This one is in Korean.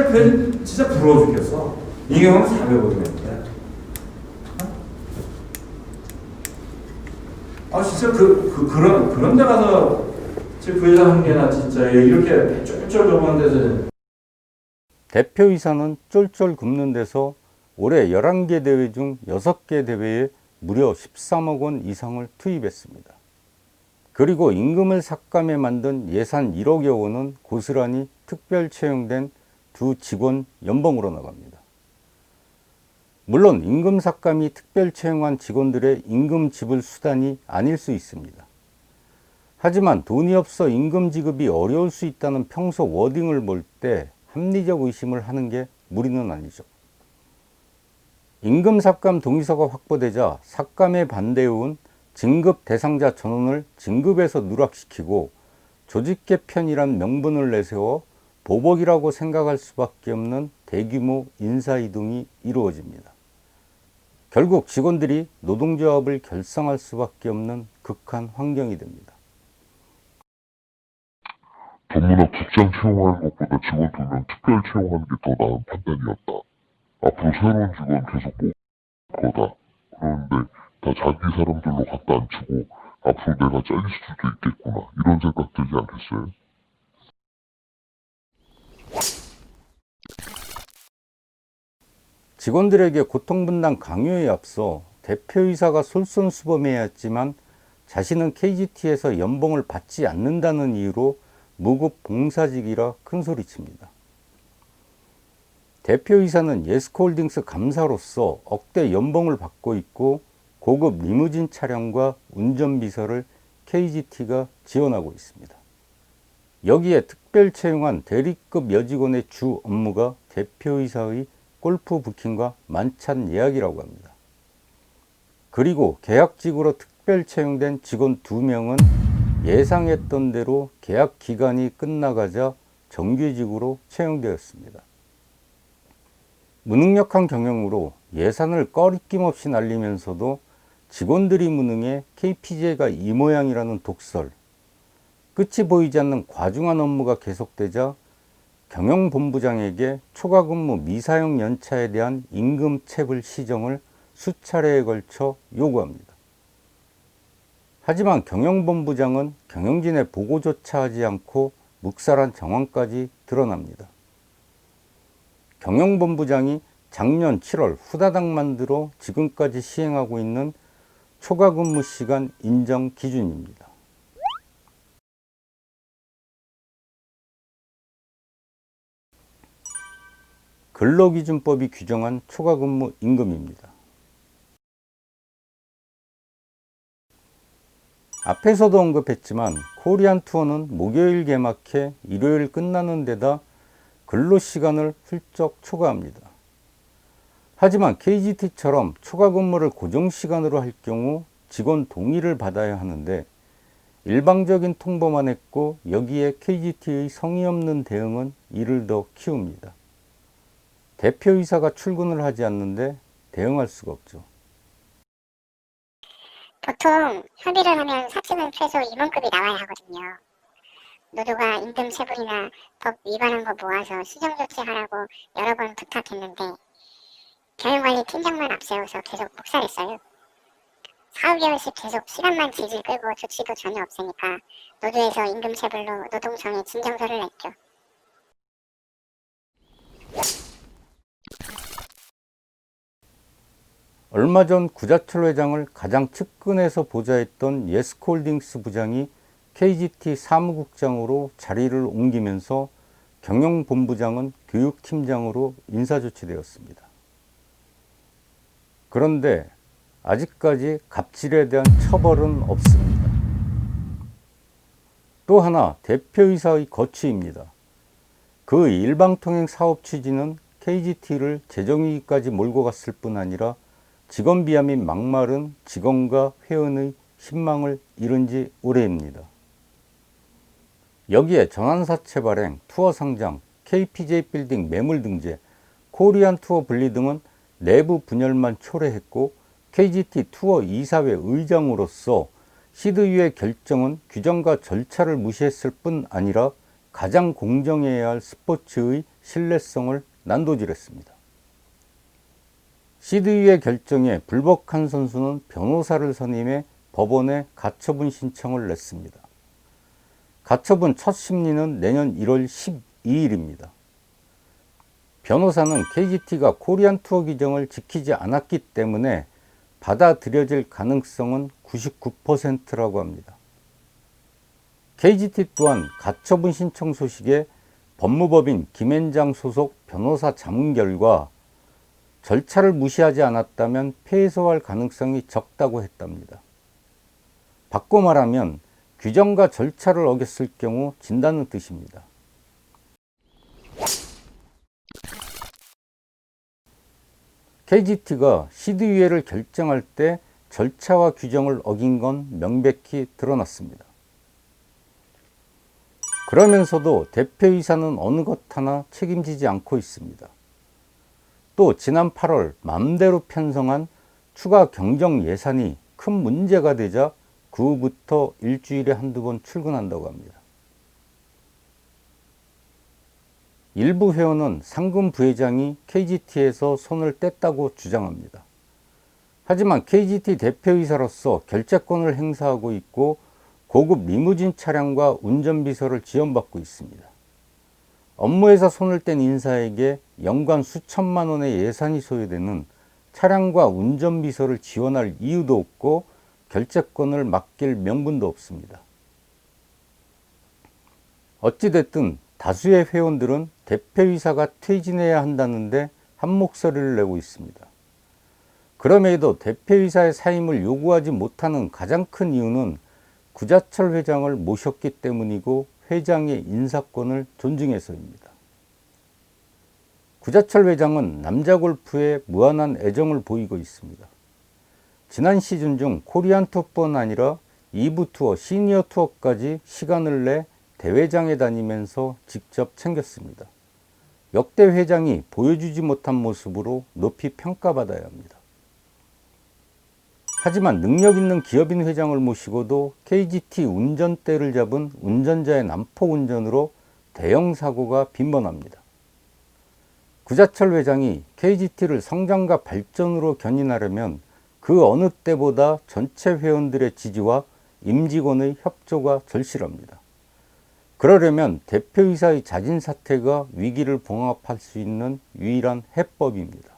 그게 진짜 부러워 죽겠어. 이 경우는 400억이었는데. 진짜 그런 데 가서 부회장 한 개나 진짜 이렇게 쫄쫄 저번 데서. 대표이사는 쫄쫄 굽는 데서 올해 11개 대회 중 6개 대회에 무려 13억 원 이상을 투입했습니다. 그리고 임금을 삭감해 만든 예산 1억여 원은 고스란히 특별 채용된 두 직원 연봉으로 나갑니다. 물론 임금 삭감이 특별 채용한 직원들의 임금 지불 수단이 아닐 수 있습니다. 하지만 돈이 없어 임금 지급이 어려울 수 있다는 평소 워딩을 볼 때 합리적 의심을 하는 게 무리는 아니죠. 임금 삭감 동의서가 확보되자 삭감에 반대해온 진급 대상자 전원을 진급에서 누락시키고 조직 개편이란 명분을 내세워 보복이라고 생각할 수밖에 없는 대규모 인사이동이 이루어집니다. 결국 직원들이 노동조합을 결성할 수밖에 없는 극한 환경이 됩니다. 전문화 국장 채용하는 것보다 직원 2명 특별 채용하는 게 더 나은 판단이었다. 앞으로 새로운 직원 계속 뽑을 거다. 그런데 다 자기 사람들로 갖다 앉히고 앞으로 내가 잘릴 수도 있겠구나. 이런 생각 들지 않겠어요? 직원들에게 고통분담 강요에 앞서 대표이사가 솔선수범해야 했지만 자신은 KGT에서 연봉을 받지 않는다는 이유로 무급 봉사직이라 큰소리칩니다. 대표이사는 예스코홀딩스 감사로서 억대 연봉을 받고 있고 고급 리무진 차량과 운전비서를 KGT가 지원하고 있습니다. 여기에 특별 채용한 대리급 여직원의 주 업무가 대표이사의 골프 부킹과 만찬 예약이라고 합니다. 그리고 계약직으로 특별 채용된 직원 2명은 예상했던 대로 계약 기간이 끝나가자 정규직으로 채용되었습니다. 무능력한 경영으로 예산을 꺼리낌없이 날리면서도 직원들이 무능해 KPJ가 이 모양이라는 독설, 끝이 보이지 않는 과중한 업무가 계속되자 경영본부장에게 초과근무 미사용 연차에 대한 임금 체불 시정을 수차례에 걸쳐 요구합니다. 하지만 경영본부장은 경영진의 보고조차 하지 않고 묵살한 정황까지 드러납니다. 경영본부장이 작년 7월 후다닥 만들어 지금까지 시행하고 있는 초과근무 시간 인정 기준입니다. 근로기준법이 규정한 초과근무 임금입니다. 앞에서도 언급했지만 코리안 투어는 목요일 개막해 일요일 끝나는 데다 근로시간을 훌쩍 초과합니다. 하지만 KGT처럼 초과근무를 고정시간으로 할 경우 직원 동의를 받아야 하는데 일방적인 통보만 했고 여기에 KGT의 성의 없는 대응은 이를 더 키웁니다. 대표이사가 출근을 하지 않는데 대응할 수가 없죠. 보통 협의를 하면 사측은 최소 임원급이 나와야 하거든요. 노조가 임금 체불이나 법 위반한 거 모아서 수정 조치하라고 여러 번 부탁했는데 경영관리 팀장만 앞세워서 계속 묵살했어요. 4, 5개월씩 계속 시간만 질질 끌고 조치도 전혀 없으니까 노조에서 임금 체불로 노동청에 진정서를 냈죠. 얼마 전 구자철 회장을 가장 측근에서 보좌했던 예스코홀딩스 부장이 KGT 사무국장으로 자리를 옮기면서 경영본부장은 교육팀장으로 인사조치되었습니다. 그런데 아직까지 갑질에 대한 처벌은 없습니다. 또 하나 대표이사의 거취입니다. 그 일방통행 사업 취지는 KGT를 재정위기까지 몰고 갔을 뿐 아니라 직원 비하 및 막말은 직원과 회원의 신망을 잃은 지 오래입니다. 여기에 전환사채 발행, 투어 상장, KPJ 빌딩 매물 등재, 코리안 투어 분리 등은 내부 분열만 초래했고 KGT 투어 이사회 의장으로서 시드위의 결정은 규정과 절차를 무시했을 뿐 아니라 가장 공정해야 할 스포츠의 신뢰성을 난도질했습니다. CDU의 결정에 불복한 선수는 변호사를 선임해 법원에 가처분 신청을 냈습니다. 가처분 첫 심리는 내년 1월 12일입니다. 변호사는 KGT가 코리안 투어 규정을 지키지 않았기 때문에 받아들여질 가능성은 99%라고 합니다. KGT 또한 가처분 신청 소식에 법무법인 김앤장 소속 변호사 자문 결과 절차를 무시하지 않았다면 패소할 가능성이 적다고 했답니다. 바꿔 말하면 규정과 절차를 어겼을 경우 진다는 뜻입니다. KGT가 CDU회를 결정할 때 절차와 규정을 어긴 건 명백히 드러났습니다. 그러면서도 대표이사는 어느 것 하나 책임지지 않고 있습니다. 또 지난 8월 맘대로 편성한 추가 경정 예산이 큰 문제가 되자 그 후부터 일주일에 한두 번 출근한다고 합니다. 일부 회원은 상금 부회장이 KGT에서 손을 뗐다고 주장합니다. 하지만 KGT 대표이사로서 결재권을 행사하고 있고 고급 리무진 차량과 운전비서를 지원받고 있습니다. 업무에서 손을 뗀 인사에게 연간 수천만 원의 예산이 소요되는 차량과 운전비서를 지원할 이유도 없고 결재권을 맡길 명분도 없습니다. 어찌됐든 다수의 회원들은 대표이사가 퇴진해야 한다는데 한 목소리를 내고 있습니다. 그럼에도 대표이사의 사임을 요구하지 못하는 가장 큰 이유는 구자철 회장을 모셨기 때문이고 회장의 인사권을 존중해서입니다. 구자철 회장은 남자 골프에 무한한 애정을 보이고 있습니다. 지난 시즌 중 코리안 투어뿐 아니라 2부 투어, 시니어 투어까지 시간을 내 대회장에 다니면서 직접 챙겼습니다. 역대 회장이 보여주지 못한 모습으로 높이 평가받아야 합니다. 하지만 능력 있는 기업인 회장을 모시고도 KGT 운전대를 잡은 운전자의 난폭 운전으로 대형 사고가 빈번합니다. 구자철 회장이 KGT를 성장과 발전으로 견인하려면 그 어느 때보다 전체 회원들의 지지와 임직원의 협조가 절실합니다. 그러려면 대표이사의 자진 사퇴가 위기를 봉합할 수 있는 유일한 해법입니다.